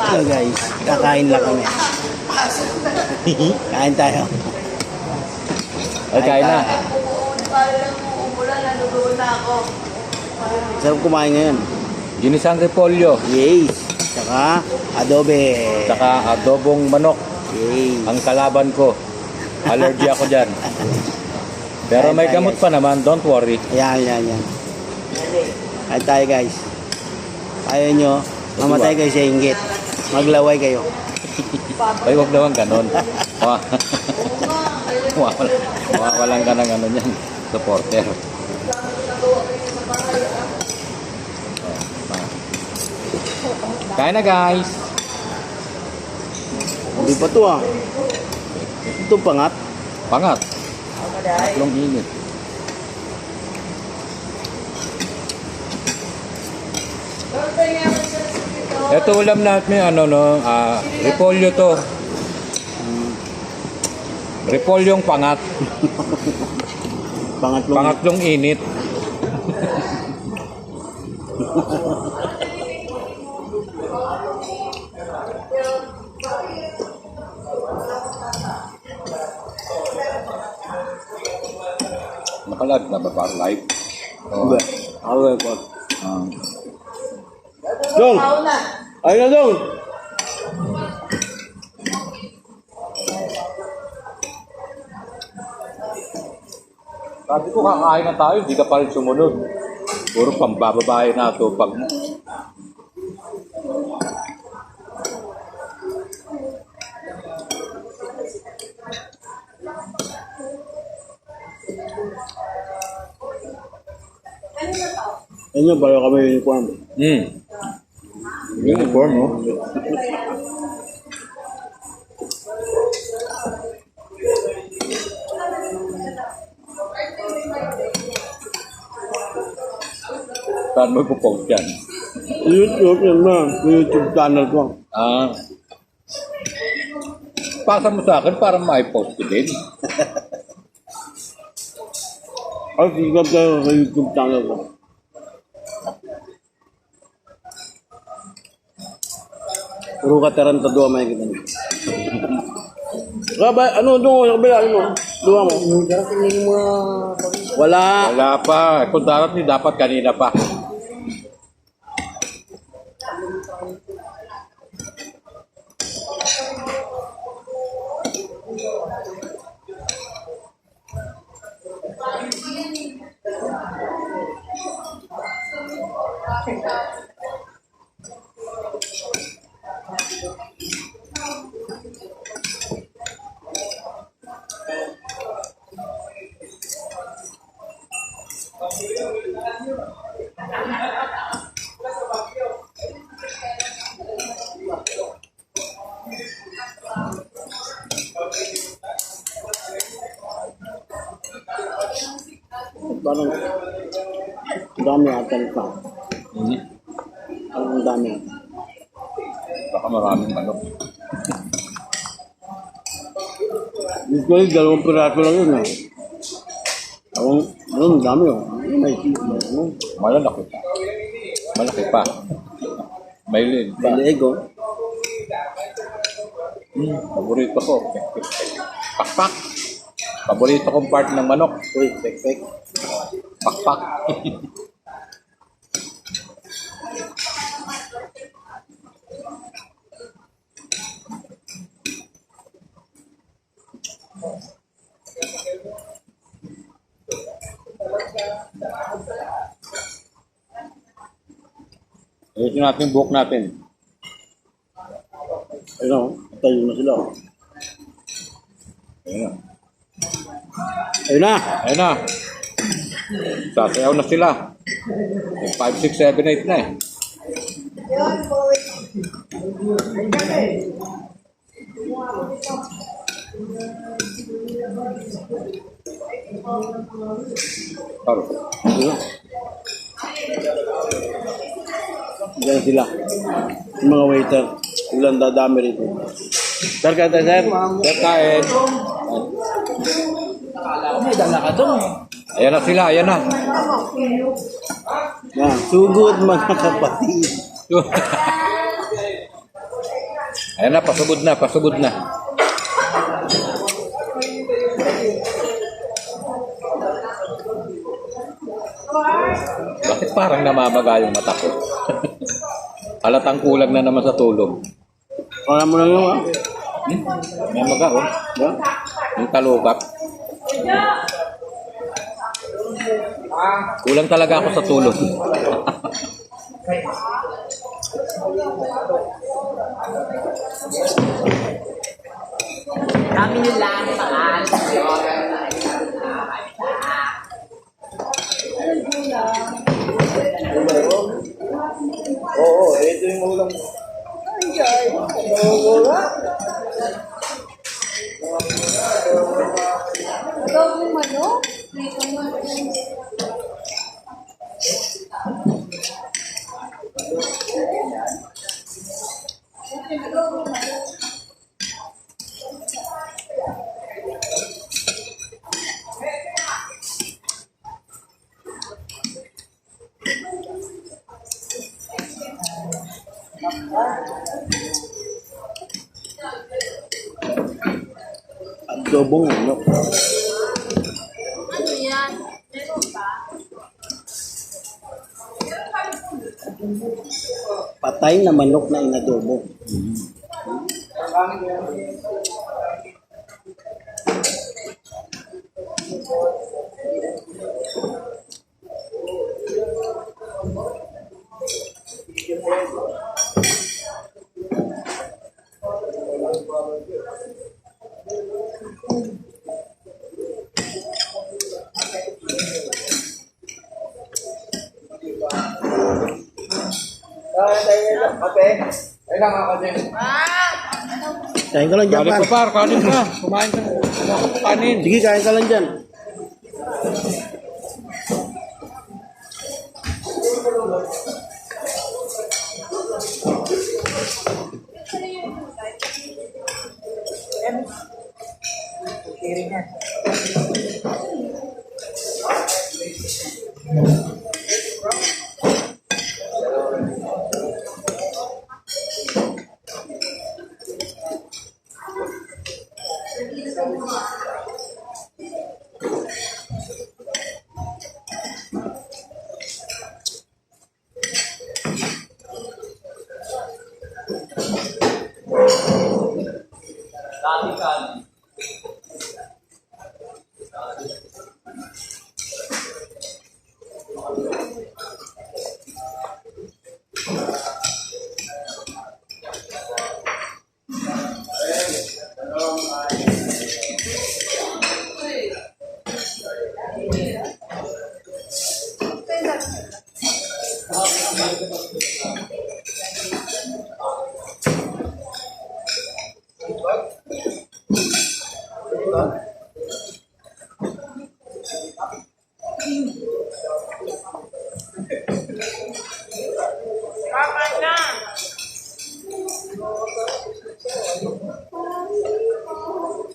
So guys, kakain lang kami. Kain tayo. Ay, kain na. Sarap kumain ngayon. Ginisang repolyo. Yes. Saka adobe. Saka adobong manok. Yes. Ang kalaban ko. Allergy ako dyan. Pero may gamot pa naman, don't worry. Yan. Kain tayo guys. Ayaw nyo, mamatay kayo sa inggit. Maglaway kayo. Ay, huwag naman ganon. Walang ka ng ano niyan. Supporter. Kain na guys. Hindi pa to ah. Ito pangat. Pangat. Tatlong init. Ito ulam natin repolyo to. Repolyong pangat. Pangatlong init. Nakalag na ba para live? Hindi. Away ko. Dong! Ayun na dong! Sabi ko kakain na tayo, hindi ka pa rin sumunod. Puro pambababae na ito pag... Ayun yung bayo kami uniform. Uniform, no? Saan mo ipopost yan? YouTube yun na. YouTube channel ko. Pasa mo sa akin para ma-post ko din. Ay, sigab tayo sa YouTube channel ko. Puro ka tarantado ang makikita niyo. Ano doon? Sa kabila, ano? Duwa mo? Wala. Wala pa. Kung darat ni dapat kanina pa. Parang dami atan pa. Ang dami atan. Baka maraming manok. Usually, 2 piraso lang yun eh. Ang dami oh. May ano? Malalaki pa. Malaki pa. May lid pa. Leeg oh. Paborito ko. Pakpak. Paborito kong part ng manok. Uy, pek. Pakpak. Ayusin natin yung buhok natin. Ayun oh. Tayo na sila oh. Ayun na. Ayun na. Ayun na. Sasayaw na sila. 5, 6, 7, 8 na eh. Taro. Ayun. Diyan sila. Yung mga waiter. Ilang dadami rito. Sir, kata sir. Sir, kain. May dala ka doon. Ayan na sila, ayan na. Yan, sugod mga kapatid. Ayan na, pasubod na, pasubod na. Bakit parang namamaga yung mata ko? Halatang kulang na naman sa tulog. Wala mo lang yung May maga, oh. Yung talukap. Kulang talaga ako sa tulog. Kami nila mahal. Oo, ito yung ulam. Adobong manok? Adobong ano. Ano yan? Meron ba? Patay na manok na inadobo. Kain ka lang dyan, Balik par. ko par, kanin ka. Kumain ka. Kanin. Sige, kain ka lang dyan.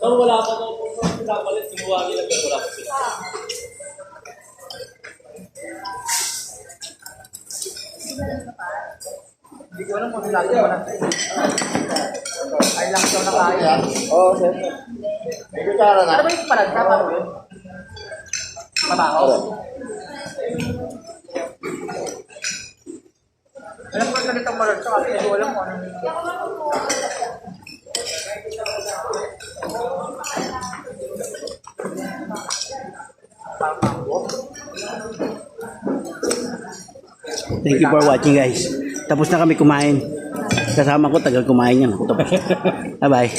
Nung wala pa nung pinakalit, sinuwa nila pero wala pa sila. Hindi ko alam kung nilagay mo lang. Ay lang daw na kaya. Oo, sir. May kutsara na. Ano ba yung palag na? Paano yun? Mabaho? Alam ko ganito ang palag kasi hindi ko alam kung ano yung... Thank you for watching, guys. Tapos na kami kumain. Kasama ko, tagal kumain yan. Tapos. Bye-bye.